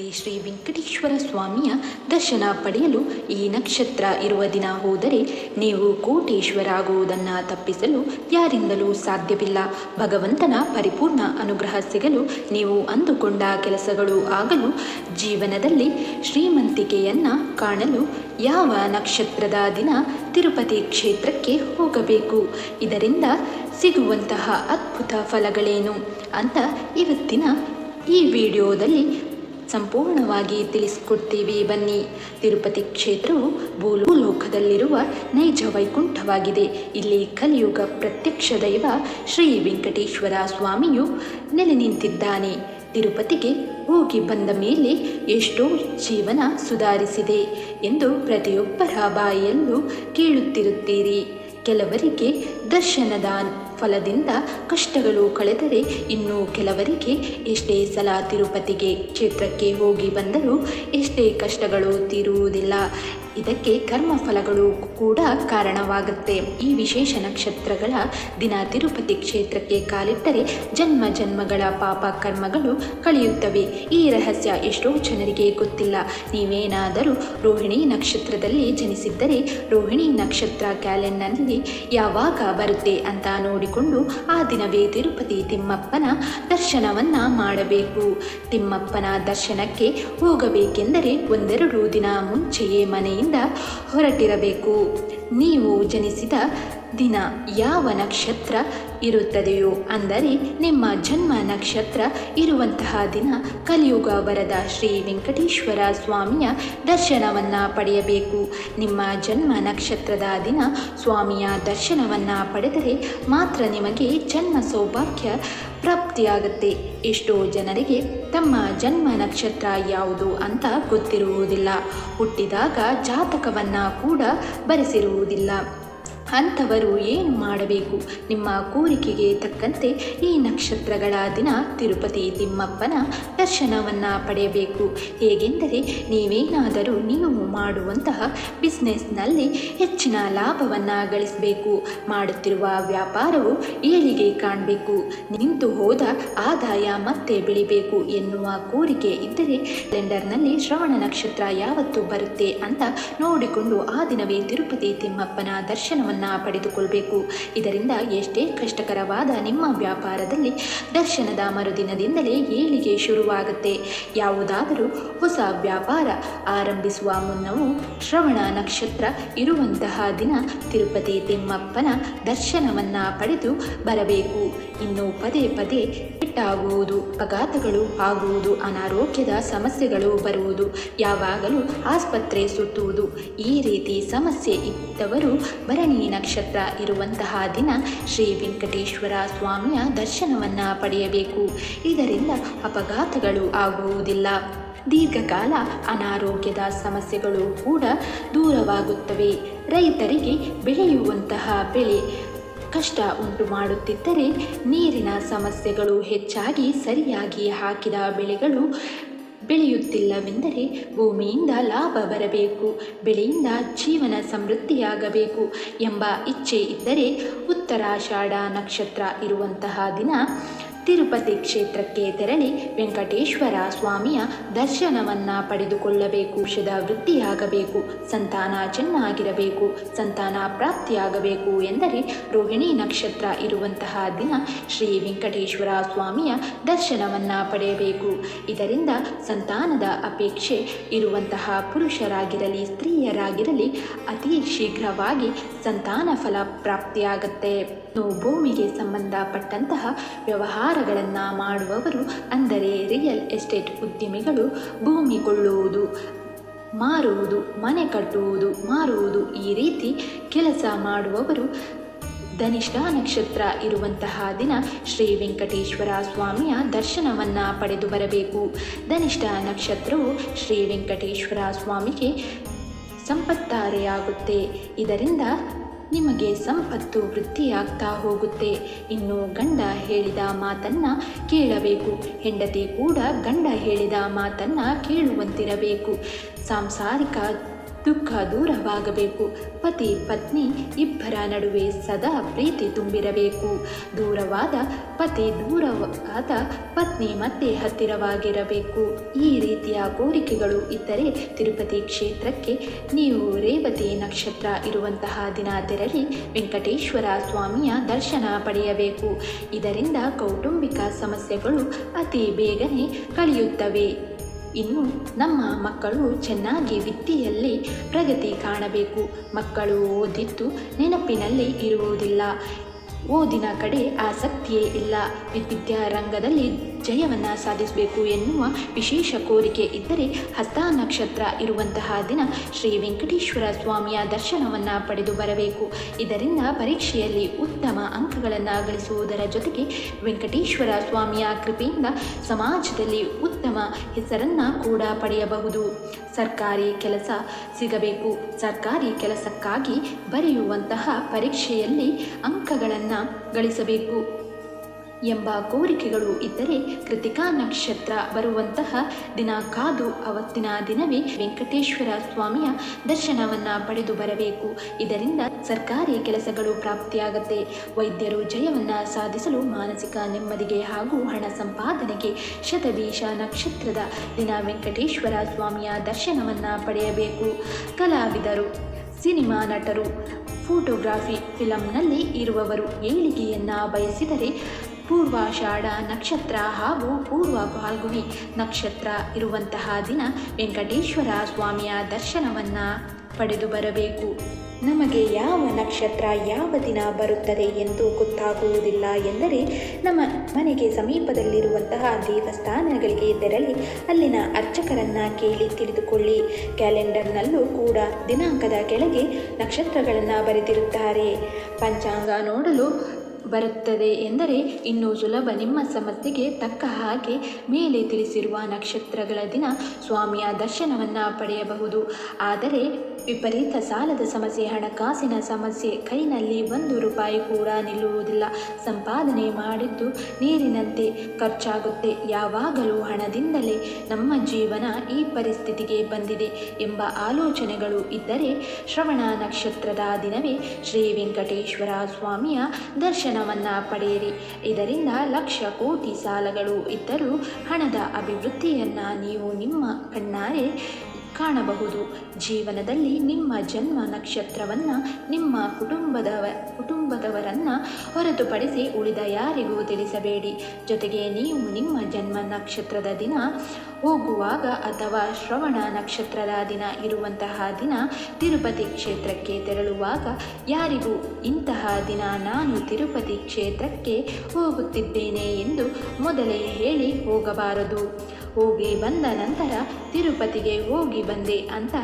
ಪ್ರಸಿದ್ಧಿ ಶ್ರೀ ವೆಂಕಟೇಶ್ವರ ಸ್ವಾಮಿಯ ದರ್ಶನ ಪಡೆಯಲು ಈ ನಕ್ಷತ್ರ ಇರುವ ದಿನ ಹೋದರೆ ನೀವು ಕೋಟೀಶ್ವರಾಗುವುದನ್ನು ತಪ್ಪಿಸಲು ಯಾರಿಂದಲೂ ಸಾಧ್ಯವಿಲ್ಲ. ಭಗವಂತನ ಪರಿಪೂರ್ಣ ಅನುಗ್ರಹ ಸಿಗಲು, ನೀವು ಅಂದುಕೊಂಡ ಕೆಲಸಗಳು ಆಗಲು, ಜೀವನದಲ್ಲಿ ಶ್ರೀಮಂತಿಕೆಯನ್ನು ಕಾಣಲು ಯಾವ ನಕ್ಷತ್ರದ ದಿನ ತಿರುಪತಿ ಕ್ಷೇತ್ರಕ್ಕೆ ಹೋಗಬೇಕು, ಇದರಿಂದ ಸಿಗುವಂತಹ ಅದ್ಭುತ ಫಲಗಳೇನು ಅಂತ ಇವತ್ತಿನ ಈ ವಿಡಿಯೋದಲ್ಲಿ ಸಂಪೂರ್ಣವಾಗಿ ತಿಳಿಸಿಕೊಡ್ತೀವಿ. ಬನ್ನಿ. ತಿರುಪತಿ ಕ್ಷೇತ್ರವು ಭೂಲೋಕದಲ್ಲಿರುವ ನೈಜ ವೈಕುಂಠವಾಗಿದೆ. ಇಲ್ಲಿ ಕಲಿಯುಗ ಪ್ರತ್ಯಕ್ಷ ದೈವ ಶ್ರೀ ವೆಂಕಟೇಶ್ವರ ಸ್ವಾಮಿಯು ನೆಲೆ ನಿಂತಿದ್ದಾನೆ. ತಿರುಪತಿಗೆ ಹೋಗಿ ಬಂದ ಮೇಲೆ ಎಷ್ಟೋ ಜೀವನ ಸುಧಾರಿಸಿದೆ ಎಂದು ಪ್ರತಿಯೊಬ್ಬರ ಬಾಯಲ್ಲೂ ಕೇಳುತ್ತಿರುತ್ತೀರಿ. ಕೆಲವರಿಗೆ ದರ್ಶನದ ಫಲದಿಂದ ಕಷ್ಟಗಳು ಕಳೆದರೆ, ಇನ್ನು ಕೆಲವರಿಗೆ ಎಷ್ಟೇ ಸಲ ತಿರುಪತಿಗೆ ಕ್ಷೇತ್ರಕ್ಕೆ ಹೋಗಿ ಬಂದರೂ ಎಷ್ಟೇ ಕಷ್ಟಗಳು ತೀರುವುದಿಲ್ಲ. ಇದಕ್ಕೆ ಕರ್ಮಫಲಗಳು ಕೂಡ ಕಾರಣವಾಗುತ್ತೆ. ಈ ವಿಶೇಷ ನಕ್ಷತ್ರಗಳ ದಿನ ತಿರುಪತಿ ಕ್ಷೇತ್ರಕ್ಕೆ ಕಾಲಿಟ್ಟರೆ ಜನ್ಮ ಜನ್ಮಗಳ ಪಾಪ ಕರ್ಮಗಳು ಕಳೆಯುತ್ತವೆ. ಈ ರಹಸ್ಯ ಎಷ್ಟೋ ಜನರಿಗೆ ಗೊತ್ತಿಲ್ಲ. ನೀವೇನಾದರೂ ರೋಹಿಣಿ ನಕ್ಷತ್ರದಲ್ಲಿ ಜನಿಸಿದ್ದರೆ ರೋಹಿಣಿ ನಕ್ಷತ್ರ ಕ್ಯಾಲೆಂಡರ್ನಲ್ಲಿ ಯಾವಾಗ ಬರುತ್ತೆ ಅಂತ ನೋಡಿಕೊಂಡು ಆ ದಿನವೇ ತಿರುಪತಿ ತಿಮ್ಮಪ್ಪನ ದರ್ಶನವನ್ನು ಮಾಡಬೇಕು. ತಿಮ್ಮಪ್ಪನ ದರ್ಶನಕ್ಕೆ ಹೋಗಬೇಕೆಂದರೆ ಒಂದೆರಡು ದಿನ ಮುಂಚೆಯೇ ಮನೆಯಿಂದ ಹೊರಟಿರಬೇಕು. ನೀವು ಜನಿಸಿದ ದಿನ ಯಾವ ನಕ್ಷತ್ರ ಇರುತ್ತದೆಯೋ, ಅಂದರೆ ನಿಮ್ಮ ಜನ್ಮ ನಕ್ಷತ್ರ ಇರುವಂತಹ ದಿನ ಕಲಿಯುಗ ವರದ ಶ್ರೀ ವೆಂಕಟೇಶ್ವರ ಸ್ವಾಮಿಯ ದರ್ಶನವನ್ನು ಪಡೆಯಬೇಕು. ನಿಮ್ಮ ಜನ್ಮ ನಕ್ಷತ್ರದ ದಿನ ಸ್ವಾಮಿಯ ದರ್ಶನವನ್ನು ಪಡೆದರೆ ಮಾತ್ರ ನಿಮಗೆ ಜನ್ಮ ಸೌಭಾಗ್ಯ ಪ್ರಾಪ್ತಿಯಾಗುತ್ತೆ. ಎಷ್ಟೋ ಜನರಿಗೆ ತಮ್ಮ ಜನ್ಮ ನಕ್ಷತ್ರ ಯಾವುದು ಅಂತ ಗೊತ್ತಿರುವುದಿಲ್ಲ. ಹುಟ್ಟಿದಾಗ ಜಾತಕವನ್ನು ಕೂಡ ಬರೆಸಿರುವುದಿಲ್ಲ. ಅಂಥವರು ಏನು ಮಾಡಬೇಕು? ನಿಮ್ಮ ಕೋರಿಕೆಗೆ ತಕ್ಕಂತೆ ಈ ನಕ್ಷತ್ರಗಳ ದಿನ ತಿರುಪತಿ ತಿಮ್ಮಪ್ಪನ ದರ್ಶನವನ್ನು ಪಡೆಯಬೇಕು. ಹೇಗೆಂದರೆ, ನೀವೇನಾದರೂ ನೀವು ಮಾಡುವಂತಹ ಬಿಸ್ನೆಸ್ನಲ್ಲಿ ಹೆಚ್ಚಿನ ಲಾಭವನ್ನು ಗಳಿಸಬೇಕು. ಮಾಡುತ್ತಿರುವ ವ್ಯಾಪಾರವು ಏಳಿಗೆ ಕಾಣಬೇಕು. ನಿಂತು ಹೋದ ಆದಾಯ ಮತ್ತೆ ಬೆಳಿಬೇಕು ಎನ್ನುವ ಕೋರಿಕೆ ಇದ್ದರೆ ಕ್ಯಾಲೆಂಡರ್ನಲ್ಲಿ ಶ್ರವಣ ನಕ್ಷತ್ರ ಯಾವತ್ತು ಬರುತ್ತೆ ಅಂತ ನೋಡಿಕೊಂಡು ಆ ದಿನವೇ ತಿರುಪತಿ ತಿಮ್ಮಪ್ಪನ ದರ್ಶನವನ್ನು ಪಡೆದುಕೊಳ್ಳಬೇಕು. ಇದರಿಂದ ಎಷ್ಟೇ ಕಷ್ಟಕರವಾದ ನಿಮ್ಮ ವ್ಯಾಪಾರದಲ್ಲಿ ದರ್ಶನದ ಮರುದಿನದಿಂದಲೇ ಏಳಿಗೆ ಶುರುವಾಗುತ್ತೆ. ಯಾವುದಾದರೂ ಹೊಸ ವ್ಯಾಪಾರ ಆರಂಭಿಸುವ ಮುನ್ನವೂ ಶ್ರವಣ ನಕ್ಷತ್ರ ಇರುವಂತಹ ದಿನ ತಿರುಪತಿ ತಿಮ್ಮಪ್ಪನ ದರ್ಶನವನ್ನು ಪಡೆದು ಬರಬೇಕು. ಇನ್ನು ಪದೇ ಪದೇ ಪೆಟ್ಟಾಗುವುದು, ಅಪಘಾತಗಳು ಆಗುವುದು, ಅನಾರೋಗ್ಯದ ಸಮಸ್ಯೆಗಳು ಬರುವುದು, ಯಾವಾಗಲೂ ಆಸ್ಪತ್ರೆ ಸುತ್ತುವುದು, ಈ ರೀತಿ ಸಮಸ್ಯೆ ಇದ್ದವರು ಭರಣಿ ನಕ್ಷತ್ರ ಇರುವಂತಹ ದಿನ ಶ್ರೀ ವೆಂಕಟೇಶ್ವರ ಸ್ವಾಮಿಯ ದರ್ಶನವನ್ನು ಪಡೆಯಬೇಕು. ಇದರಿಂದ ಅಪಘಾತಗಳು ಆಗುವುದಿಲ್ಲ. ದೀರ್ಘಕಾಲ ಅನಾರೋಗ್ಯದ ಸಮಸ್ಯೆಗಳು ಕೂಡ ದೂರವಾಗುತ್ತವೆ. ರೈತರಿಗೆ ಬೆಳೆಯುವಂತಹ ಬೆಳೆ ಕಷ್ಟ ಉಂಟು ಮಾಡುತ್ತಿದ್ದರೆ, ನೀರಿನ ಸಮಸ್ಯೆಗಳು ಹೆಚ್ಚಾಗಿ ಸರಿಯಾಗಿ ಹಾಕಿದ ಬೆಳೆಗಳು ಬೆಳೆಯುತ್ತಿಲ್ಲವೆಂದರೆ, ಭೂಮಿಯಿಂದ ಲಾಭ ಬರಬೇಕು, ಬೆಳೆಯಿಂದ ಜೀವನ ಸಮೃದ್ಧಿಯಾಗಬೇಕು ಎಂಬ ಇಚ್ಛೆ ಇದ್ದರೆ ಉತ್ತರಾಷಾಢ ನಕ್ಷತ್ರ ಇರುವಂತಹ ದಿನ ತಿರುಪತಿ ಕ್ಷೇತ್ರಕ್ಕೆ ತೆರಳಿ ವೆಂಕಟೇಶ್ವರ ಸ್ವಾಮಿಯ ದರ್ಶನವನ್ನು ಪಡೆದುಕೊಳ್ಳಬೇಕು. ವಂಶದ ವೃದ್ಧಿಯಾಗಬೇಕು, ಸಂತಾನ ಚೆನ್ನಾಗಿರಬೇಕು, ಸಂತಾನ ಪ್ರಾಪ್ತಿಯಾಗಬೇಕು ಎಂದರೆ ರೋಹಿಣಿ ನಕ್ಷತ್ರ ಇರುವಂತಹ ದಿನ ಶ್ರೀ ವೆಂಕಟೇಶ್ವರ ಸ್ವಾಮಿಯ ದರ್ಶನವನ್ನು ಪಡೆಯಬೇಕು. ಇದರಿಂದ ಸಂತಾನದ ಅಪೇಕ್ಷೆ ಇರುವಂತಹ ಪುರುಷರಾಗಿರಲಿ ಸ್ತ್ರೀಯರಾಗಿರಲಿ ಅತಿ ಶೀಘ್ರವಾಗಿ ಸಂತಾನ ಫಲ ಪ್ರಾಪ್ತಿಯಾಗತ್ತೆ. ಭೂಮಿಗೆ ಸಂಬಂಧಪಟ್ಟಂತಹ ವ್ಯವಹಾರಗಳನ್ನು ಮಾಡುವವರು, ಅಂದರೆ ರಿಯಲ್ ಎಸ್ಟೇಟ್ ಉದ್ಯಮಿಗಳು, ಭೂಮಿ ಕೊಳ್ಳುವುದು, ಮಾರುವುದು, ಮನೆ ಕಟ್ಟುವುದು, ಮಾರುವುದು, ಈ ರೀತಿ ಕೆಲಸ ಮಾಡುವವರು ಧನಿಷ್ಠ ನಕ್ಷತ್ರ ಇರುವಂತಹ ದಿನ ಶ್ರೀ ವೆಂಕಟೇಶ್ವರ ಸ್ವಾಮಿಯ ದರ್ಶನವನ್ನು ಪಡೆದು ಬರಬೇಕು. ಧನಿಷ್ಠ ನಕ್ಷತ್ರವು ಶ್ರೀ ವೆಂಕಟೇಶ್ವರ ಸ್ವಾಮಿಗೆ ಸಂಪತ್ತಾರೆಯಾಗುತ್ತೆ. ಇದರಿಂದ ನಿಮಗೆ ಸಂಪತ್ತು ವೃದ್ಧಿಯಾಗ್ತಾ ಹೋಗುತ್ತೆ. ಇನ್ನು ಗಂಡ ಹೇಳಿದ ಮಾತನ್ನು ಕೇಳಬೇಕು. ಹೆಂಡತಿ ಕೂಡ ಗಂಡ ಹೇಳಿದ ಮಾತನ್ನು ಕೇಳುವಂತಿರಬೇಕು. ಸಾಂಸಾರಿಕ ದುಃಖ ದೂರವಾಗಬೇಕು. ಪತಿ ಪತ್ನಿ ಇಬ್ಬರ ನಡುವೆ ಸದಾ ಪ್ರೀತಿ ತುಂಬಿರಬೇಕು. ದೂರವಾದ ಪತಿ ದೂರವಾದ ಪತ್ನಿ ಮತ್ತೆ ಹತ್ತಿರವಾಗಿರಬೇಕು. ಈ ರೀತಿಯ ಕೋರಿಕೆಗಳು ಇದ್ದರೆ ತಿರುಪತಿ ಕ್ಷೇತ್ರಕ್ಕೆ ನೀವು ರೇವತಿ ನಕ್ಷತ್ರ ಇರುವಂತಹ ದಿನ ತೆರಳಿ ವೆಂಕಟೇಶ್ವರ ಸ್ವಾಮಿಯ ದರ್ಶನ ಪಡೆಯಬೇಕು. ಇದರಿಂದ ಕೌಟುಂಬಿಕ ಸಮಸ್ಯೆಗಳು ಅತಿ ಬೇಗನೆ ಕಳೆಯುತ್ತವೆ. ಇನ್ನು ನಮ್ಮ ಮಕ್ಕಳು ಚೆನ್ನಾಗಿ ವಿದ್ಯೆಯಲ್ಲಿ ಪ್ರಗತಿ ಕಾಣಬೇಕು. ಮಕ್ಕಳು ಓದಿದ್ದು ನೆನಪಿನಲ್ಲಿ ಇರುವುದಿಲ್ಲ, ಓದಿನ ಕಡೆ ಆಸಕ್ತಿಯೇ ಇಲ್ಲ, ವಿದ್ಯಾರಂಗದಲ್ಲಿ ಜಯವನ್ನು ಸಾಧಿಸಬೇಕು ಎನ್ನುವ ವಿಶೇಷ ಕೋರಿಕೆ ಇದ್ದರೆ ಹಸ್ತ ನಕ್ಷತ್ರ ಇರುವಂತಹ ದಿನ ಶ್ರೀ ವೆಂಕಟೇಶ್ವರ ಸ್ವಾಮಿಯ ದರ್ಶನವನ್ನು ಪಡೆದು ಬರಬೇಕು. ಇದರಿಂದ ಪರೀಕ್ಷೆಯಲ್ಲಿ ಉತ್ತಮ ಅಂಕಗಳನ್ನು ಗಳಿಸುವುದರ ಜೊತೆಗೆ ವೆಂಕಟೇಶ್ವರ ಸ್ವಾಮಿಯ ಕೃಪೆಯಿಂದ ಸಮಾಜದಲ್ಲಿ ಉತ್ತಮ ಹೆಸರನ್ನು ಕೂಡ ಪಡೆಯಬಹುದು. ಸರ್ಕಾರಿ ಕೆಲಸ ಸಿಗಬೇಕು. ಸರ್ಕಾರಿ ಕೆಲಸಕ್ಕಾಗಿ ಬರೆಯುವಂತಹ ಪರೀಕ್ಷೆಯಲ್ಲಿ ಅಂಕಗಳನ್ನು ಗಳಿಸಬೇಕು ಎಂಬ ಕೋರಿಕೆಗಳು ಇದ್ದರೆ ಕೃತಿಕಾ ನಕ್ಷತ್ರ ಬರುವಂತಹ ದಿನ ಕಾದು ಅವತ್ತಿನ ದಿನವೇ ವೆಂಕಟೇಶ್ವರ ಸ್ವಾಮಿಯ ದರ್ಶನವನ್ನು ಪಡೆದು ಬರಬೇಕು. ಇದರಿಂದ ಸರ್ಕಾರಿ ಕೆಲಸಗಳು ಪ್ರಾಪ್ತಿಯಾಗತ್ತೆ. ವೈದ್ಯರು ಜಯವನ್ನು ಸಾಧಿಸಲು ಮಾನಸಿಕ ನೆಮ್ಮದಿಗೆ ಹಾಗೂ ಹಣ ಸಂಪಾದನೆಗೆ ಶತಭೀಷ ನಕ್ಷತ್ರದ ದಿನ ವೆಂಕಟೇಶ್ವರ ಸ್ವಾಮಿಯ ದರ್ಶನವನ್ನು ಪಡೆಯಬೇಕು. ಕಲಾವಿದರು, ಸಿನಿಮಾ ನಟರು, ಫೋಟೋಗ್ರಾಫಿ, ಫಿಲಂನಲ್ಲಿ ಇರುವವರು ಏಳಿಗೆಯನ್ನು ಬಯಸಿದರೆ ಪೂರ್ವಾಷಾಢ ನಕ್ಷತ್ರ ಹಾಗೂ ಪೂರ್ವ ಫಾಲ್ಗುಣಿ ನಕ್ಷತ್ರ ಇರುವಂತಹ ದಿನ ವೆಂಕಟೇಶ್ವರ ಸ್ವಾಮಿಯ ದರ್ಶನವನ್ನು ಪಡೆದು ಬರಬೇಕು. ನಮಗೆ ಯಾವ ನಕ್ಷತ್ರ ಯಾವ ದಿನ ಬರುತ್ತದೆ ಎಂದು ಗೊತ್ತಾಗುವುದಿಲ್ಲ ಎಂದರೆ ನಮ್ಮ ಮನೆಗೆ ಸಮೀಪದಲ್ಲಿರುವಂತಹ ದೇವಸ್ಥಾನಗಳಿಗೆ ತೆರಳಿ ಅಲ್ಲಿನ ಅರ್ಚಕರನ್ನು ಕೇಳಿ ತಿಳಿದುಕೊಳ್ಳಿ. ಕ್ಯಾಲೆಂಡರ್ನಲ್ಲೂ ಕೂಡ ದಿನಾಂಕದ ಕೆಳಗೆ ನಕ್ಷತ್ರಗಳನ್ನು ಬರೆದಿರುತ್ತಾರೆ. ಪಂಚಾಂಗ ನೋಡಲು ಬರುತ್ತದೆ ಎಂದರೆ ಇನ್ನೂ ಸುಲಭ. ನಿಮ್ಮ ಸಮಸ್ಯೆಗೆ ತಕ್ಕ ಹಾಗೆ ಮೇಲೆ ತಿಳಿಸಿರುವ ನಕ್ಷತ್ರಗಳ ದಿನ ಸ್ವಾಮಿಯ ದರ್ಶನವನ್ನು ಪಡೆಯಬಹುದು. ಆದರೆ ವಿಪರೀತ ಸಾಲದ ಸಮಸ್ಯೆ, ಹಣಕಾಸಿನ ಸಮಸ್ಯೆ, ಕೈನಲ್ಲಿ 1 ರೂಪಾಯಿ ಕೂಡ ನಿಲ್ಲುವುದಿಲ್ಲ, ಸಂಪಾದನೆ ಮಾಡಿದ್ದು ನೀರಿನಂತೆ ಖರ್ಚಾಗುತ್ತೆ, ಯಾವಾಗಲೂ ಹಣದಿಂದಲೇ ನಮ್ಮ ಜೀವನ ಈ ಪರಿಸ್ಥಿತಿಗೆ ಬಂದಿದೆ ಎಂಬ ಆಲೋಚನೆಗಳು ಇದ್ದರೆ ಶ್ರವಣ ನಕ್ಷತ್ರದ ದಿನವೇ ಶ್ರೀ ವೆಂಕಟೇಶ್ವರ ಸ್ವಾಮಿಯ ದರ್ಶನವನ್ನು ಪಡೆಯಿರಿ. ಇದರಿಂದ ಲಕ್ಷ ಕೋಟಿ ಸಾಲಗಳು ಇದ್ದರೂ ಹಣದ ಅಭಿವೃದ್ಧಿಯನ್ನು ನೀವು ನಿಮ್ಮ ಕಣ್ಣಾರೆ ಕಾಣಬಹುದು. ಜೀವನದಲ್ಲಿ ನಿಮ್ಮ ಜನ್ಮ ನಕ್ಷತ್ರವನ್ನು ನಿಮ್ಮ ಕುಟುಂಬದವರನ್ನು ಹೊರತುಪಡಿಸಿ ಉಳಿದ ಯಾರಿಗೂ ತಿಳಿಸಬೇಡಿ. ಜೊತೆಗೆ ನೀವು ನಿಮ್ಮ ಜನ್ಮ ನಕ್ಷತ್ರದ ದಿನ ಹೋಗುವಾಗ ಅಥವಾ ಶ್ರವಣ ನಕ್ಷತ್ರದ ದಿನ ಇರುವಂತಹ ದಿನ ತಿರುಪತಿ ಕ್ಷೇತ್ರಕ್ಕೆ ತೆರಳುವಾಗ ಯಾರಿಗೂ ಇಂತಹ ದಿನ ನಾನು ತಿರುಪತಿ ಕ್ಷೇತ್ರಕ್ಕೆ ಹೋಗುತ್ತಿದ್ದೇನೆ ಎಂದು ಮೊದಲೇ ಹೇಳಿ ಹೋಗಬಾರದು. ಹೋಗಿ ಬಂದ ನಂತರ ತಿರುಪತಿಗೆ ಹೋಗಿ ಬಂದೆ ಅಂತ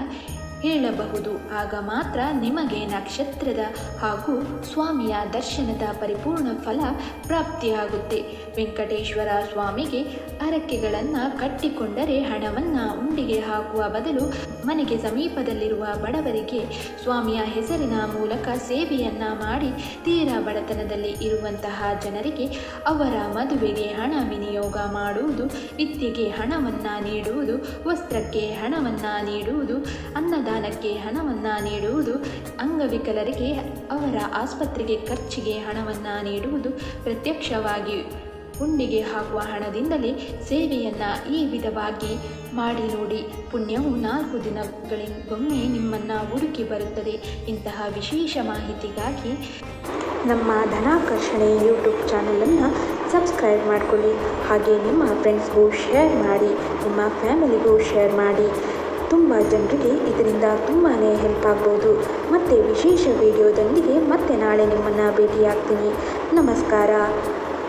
ಹೇಳಬಹುದು. ಆಗ ಮಾತ್ರ ನಿಮಗೆ ನಕ್ಷತ್ರದ ಹಾಗೂ ಸ್ವಾಮಿಯ ದರ್ಶನದ ಪರಿಪೂರ್ಣ ಫಲ ಪ್ರಾಪ್ತಿಯಾಗುತ್ತೆ. ವೆಂಕಟೇಶ್ವರ ಸ್ವಾಮಿಗೆ ಹರಕೆಗಳನ್ನು ಕಟ್ಟಿಕೊಂಡರೆ ಹಣವನ್ನು ಉಂಡಿಗೆ ಹಾಕುವ ಬದಲು ಮನೆಗೆ ಸಮೀಪದಲ್ಲಿರುವ ಬಡವರಿಗೆ ಸ್ವಾಮಿಯ ಹೆಸರಿನ ಮೂಲಕ ಸೇವೆಯನ್ನು ಮಾಡಿ ತೀರಾ ಬಡತನದಲ್ಲಿ ಇರುವಂತಹ ಜನರಿಗೆ ಅವರ ಮದುವೆಗೆ ಹಣ ವಿನಿಯೋಗ ಮಾಡುವುದು, ವಿದ್ಯೆಗೆ ಹಣವನ್ನು ನೀಡುವುದು, ವಸ್ತ್ರಕ್ಕೆ ಹಣವನ್ನು ನೀಡುವುದು, ಅನ್ನದಾನಕ್ಕೆ ಹಣವನ್ನು ನೀಡುವುದು, ಅಂಗವಿಕಲರಿಗೆ ಅವರ ಆಸ್ಪತ್ರೆಗೆ ಖರ್ಚಿಗೆ ಹಣವನ್ನು ನೀಡುವುದು, ಪ್ರತ್ಯಕ್ಷವಾಗಿ ಉಂಡಿಗೆ ಹಾಕುವ ಹಣದಿಂದಲೇ ಸೇವೆಯನ್ನು ಈ ವಿಧವಾಗಿ ಮಾಡಿ ನೋಡಿ. ಪುಣ್ಯವು 4 ದಿನಗಳಿಗೊಮ್ಮೆ ನಿಮ್ಮನ್ನು ಹುಡುಕಿ ಬರುತ್ತದೆ. ಇಂತಹ ವಿಶೇಷ ಮಾಹಿತಿಗಾಗಿ ನಮ್ಮ ಧನಾಕರ್ಷಣೆ ಯೂಟ್ಯೂಬ್ ಚಾನಲನ್ನು ಸಬ್ಸ್ಕ್ರೈಬ್ ಮಾಡಿಕೊಳ್ಳಿ. ಹಾಗೆ ನಿಮ್ಮ ಫ್ರೆಂಡ್ಸ್ಗೂ ಶೇರ್ ಮಾಡಿ, ನಿಮ್ಮ ಫ್ಯಾಮಿಲಿಗೂ ಶೇರ್ ಮಾಡಿ. ತುಂಬ ಜನರಿಗೆ ಇದರಿಂದ ತುಂಬಾ ಹೆಲ್ಪ್ ಆಗ್ಬೋದು. ಮತ್ತೆ ವಿಶೇಷ ವಿಡಿಯೋದೊಂದಿಗೆ ಮತ್ತೆ ನಾಳೆ ನಿಮ್ಮನ್ನು ಭೇಟಿಯಾಗ್ತೀನಿ. ನಮಸ್ಕಾರ.